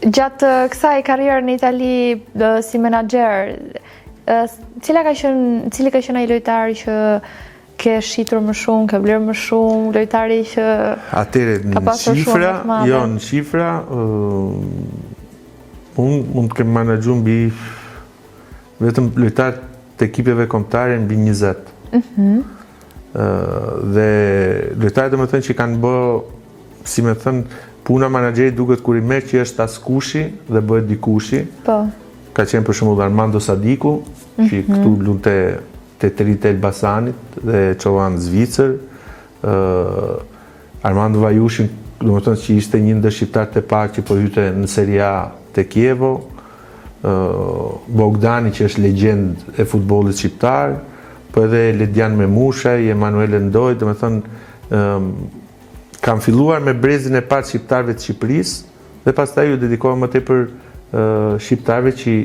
Gjatë kësaj karrierë në Itali si menaxher, cili ka qenë ai lojtari që ke shitur më shumë, ke blerë më shumë, lojtari që ka pasur shumë të madhe? Jo, në shifra, unë mund të kem menaxhuar mbi vetëm lojtarë të ekipeve kombëtare mbi 20. Dhe lojtarët domethënë që kanë bë, si më thënë, puna menaxherit duket kur i merr që është askushi dhe bëhet dikushi. Po. Ka qenë për shembull Armando Sadiku, që këtu lunte te Terite Elbasanit dhe çovan Zvicër. Armando Vajushin, domethënë që ishte një ndër shqiptarët e parë që po hyte në Serie A te Kievo. Bogdani që është legjend e futbollit shqiptar, po edhe Ledian Memushaj, Emanuel Endoj, domethënë kam filluar me brezin e parë shqiptarëve të Shqipërisë dhe pastaj ju dedikohem më tepër shqiptarëve që